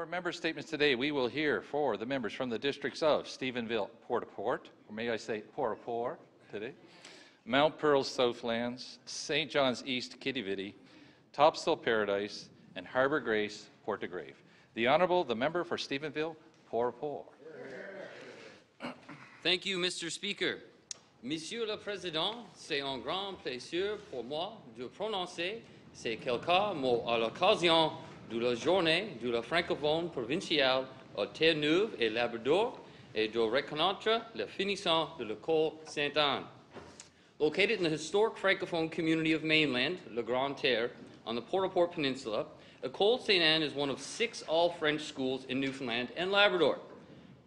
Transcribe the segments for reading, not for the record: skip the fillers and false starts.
our member statements today, we will hear for the members from the districts of Stephenville-Port, or may I say Port today, Mount Pearl-Southlands, St. John's East, Quidi, Vidi, Topsail-Paradise, and Harbour Grace, Port de Grave. The Honourable, the member for Stephenville-Port. Thank you, Mr. Speaker. Monsieur le Président, c'est un grand plaisir pour moi de prononcer ces quelques mots à l'occasion de la journée de la francophone provinciale à Terre-Neuve et Labrador et de reconnaître la finition de l'école Sainte-Anne. Located in the historic francophone community of mainland, La Grande-Terre, on the Port-au-Port Peninsula, École Sainte-Anne is one of 6 all-French schools in Newfoundland and Labrador.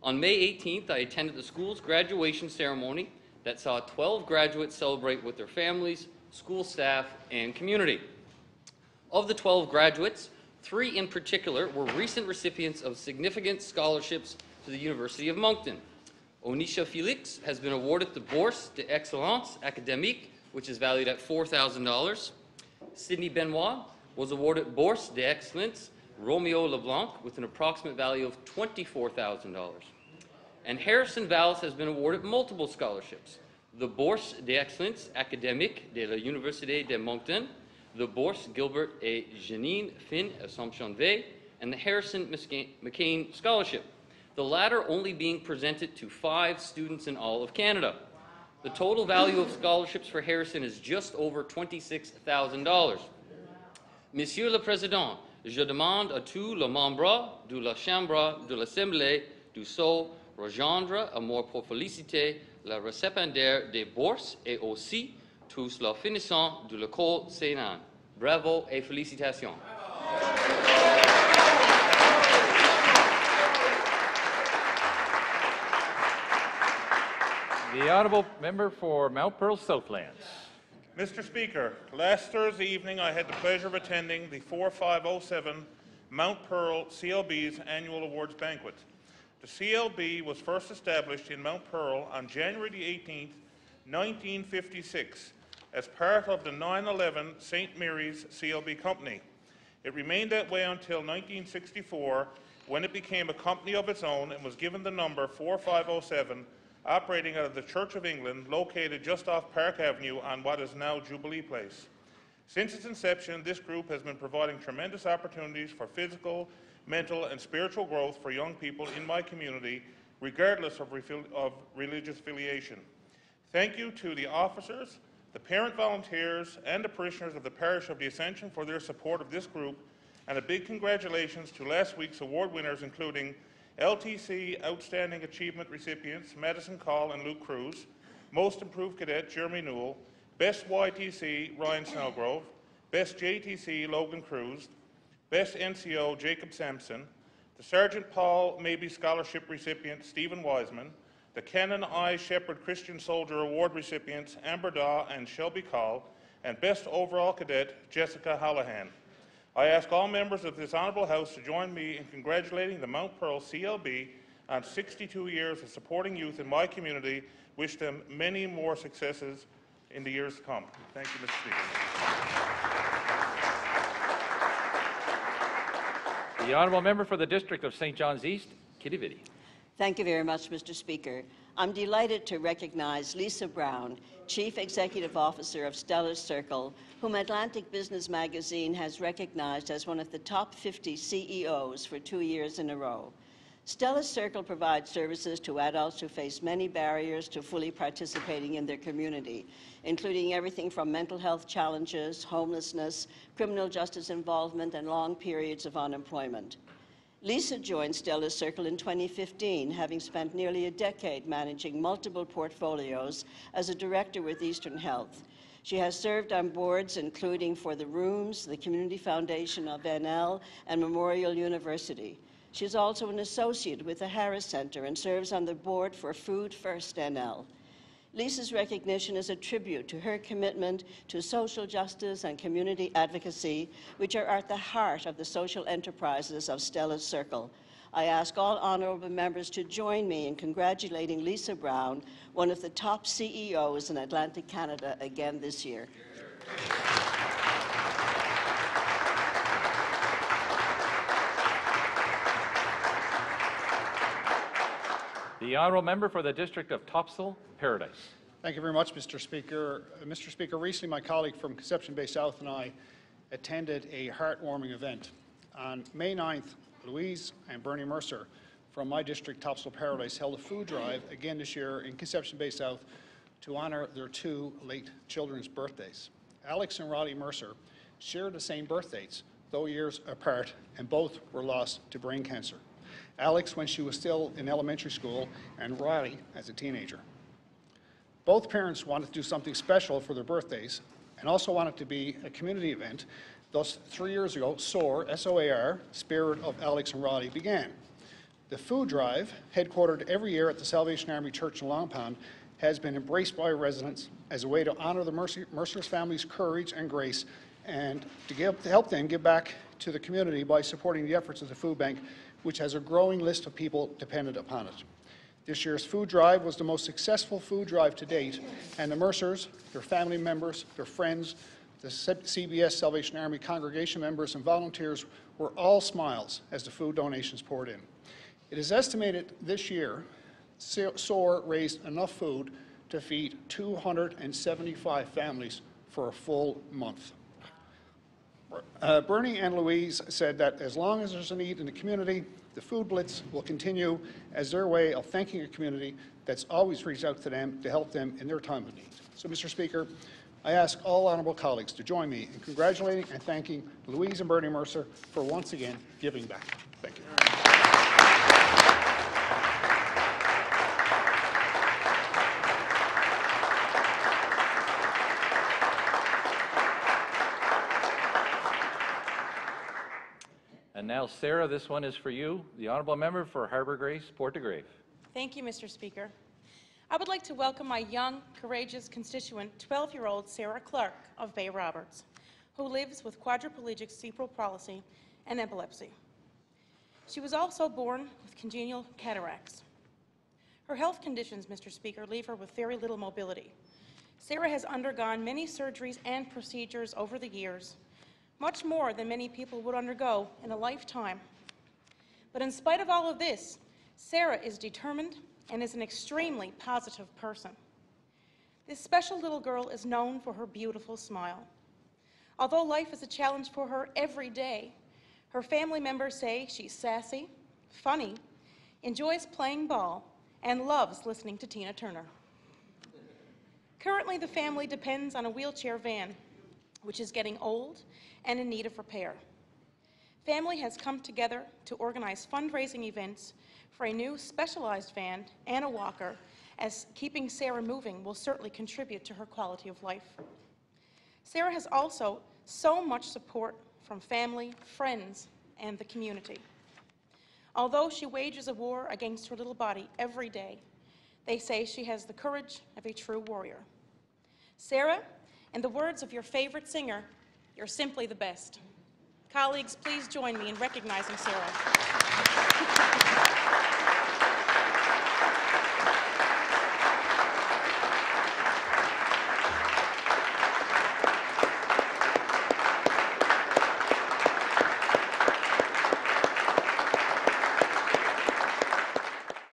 On May 18th, I attended the school's graduation ceremony that saw 12 graduates celebrate with their families, school staff, and community. Of the 12 graduates, 3 in particular were recent recipients of significant scholarships to the University of Moncton. Onisha Felix has been awarded the Bourse d'Excellence Académique, which is valued at $4,000. Sydney Benoit was awarded Bourse d'Excellence Romeo LeBlanc with an approximate value of $24,000. And Harrison Valls has been awarded multiple scholarships: the Bourse d'Excellence Académique de la Université de Moncton, the Bourse Gilbert et Janine Finn Assumption V, and the Harrison McCain Scholarship, the latter only being presented to 5 students in all of Canada. The total value of scholarships for Harrison is just over $26,000. Monsieur le Président, je demande à tous les membres de la Chambre de l'Assemblée du Sceau rejoindre à moi pour féliciter le récipiendaire des bourses et aussi tous les finissants de l'école Sainte-Anne. Bravo et félicitations. The Honourable Member for Mount Pearl-Southlands. Mr. Speaker, last Thursday evening I had the pleasure of attending the 4507 Mount Pearl CLB's annual awards banquet. The CLB was first established in Mount Pearl on January 18, 1956, as part of the 911 St. Mary's CLB Company. It remained that way until 1964, when it became a company of its own and was given the number 4507, operating out of the Church of England, located just off Park Avenue on what is now Jubilee Place. Since its inception, this group has been providing tremendous opportunities for physical, mental, and spiritual growth for young people in my community, regardless of religious affiliation. Thank you to the officers, the parent volunteers, and the parishioners of the Parish of the Ascension for their support of this group, and a big congratulations to last week's award winners, including LTC Outstanding Achievement recipients Madison Call and Luke Cruz, Most Improved Cadet Jeremy Newell, Best YTC Ryan Snellgrove, Best JTC Logan Cruz, Best NCO Jacob Sampson, the Sergeant Paul Mabey Scholarship recipient Stephen Wiseman, the Canon I. Shepherd Christian Soldier Award recipients Amber Daw and Shelby Call, and Best Overall Cadet Jessica Hallahan. I ask all members of this Honourable House to join me in congratulating the Mount Pearl CLB on 62 years of supporting youth in my community. Wish them many more successes in the years to come. Thank you, Mr. Speaker. The Honourable Member for the District of St. John's East, Quidi, Vidi. Thank you very much, Mr. Speaker. I'm delighted to recognize Lisa Brown, Chief Executive Officer of Stella's Circle, whom Atlantic Business Magazine has recognized as one of the top 50 CEOs for 2 years in a row. Stella's Circle provides services to adults who face many barriers to fully participating in their community, including everything from mental health challenges, homelessness, criminal justice involvement, and long periods of unemployment. Lisa joined Stella's Circle in 2015, having spent nearly a decade managing multiple portfolios as a director with Eastern Health. She has served on boards including for the Rooms, the Community Foundation of NL, and Memorial University. She is also an associate with the Harris Center and serves on the board for Food First NL. Lisa's recognition is a tribute to her commitment to social justice and community advocacy, which are at the heart of the social enterprises of Stella's Circle. I ask all honourable members to join me in congratulating Lisa Brown, one of the top CEOs in Atlantic Canada, again this year. The honourable member for the district of Topsail-Paradise. Thank you very much, Mr. Speaker. Mr. Speaker, recently my colleague from Conception Bay South and I attended a heartwarming event. On May 9th, Louise and Bernie Mercer from my district, Topsail-Paradise, held a food drive again this year in Conception Bay South to honour their two late children's birthdays. Alex and Roddy Mercer shared the same birth dates, though years apart, and both were lost to brain cancer. Alex when she was still in elementary school, and Roddy as a teenager. Both parents wanted to do something special for their birthdays and also wanted it to be a community event. Thus, 3 years ago, SOAR, S-O-A-R, Spirit of Alex and Roddy, began. The food drive, headquartered every year at the Salvation Army Church in Long Pond, has been embraced by residents as a way to honour the Mercer's family's courage and grace and to help them give back to the community by supporting the efforts of the food bank, which has a growing list of people dependent upon it. This year's food drive was the most successful food drive to date, and the Mercers, their family members, their friends, the CBS Salvation Army congregation members and volunteers were all smiles as the food donations poured in. It is estimated this year SOAR raised enough food to feed 275 families for a full month. Bernie and Louise said that as long as there's a need in the community, the Food Blitz will continue as their way of thanking a community that's always reached out to them to help them in their time of need. So, Mr. Speaker, I ask all honourable colleagues to join me in congratulating and thanking Louise and Bernie Mercer for once again giving back. Thank you. And now, Sarah, this one is for you, the honourable member for Harbour Grace, Port de Grave. Thank you, Mr. Speaker. I would like to welcome my young, courageous constituent, 12-year-old Sarah Clark of Bay Roberts, who lives with quadriplegic cerebral palsy and epilepsy. She was also born with congenital cataracts. Her health conditions, Mr. Speaker, leave her with very little mobility. Sarah has undergone many surgeries and procedures over the years, much more than many people would undergo in a lifetime. But in spite of all of this, Sarah is determined and is an extremely positive person. This special little girl is known for her beautiful smile. Although life is a challenge for her every day, her family members say she's sassy, funny, enjoys playing ball, and loves listening to Tina Turner. Currently, the family depends on a wheelchair van, which is getting old and in need of repair. Family has come together to organize fundraising events for a new specialized van and a walker, as keeping Sarah moving will certainly contribute to her quality of life. Sarah has also so much support from family, friends, and the community. Although she wages a war against her little body every day, they say she has the courage of a true warrior. Sarah, in the words of your favorite singer, you're simply the best. Colleagues, please join me in recognizing Sarah.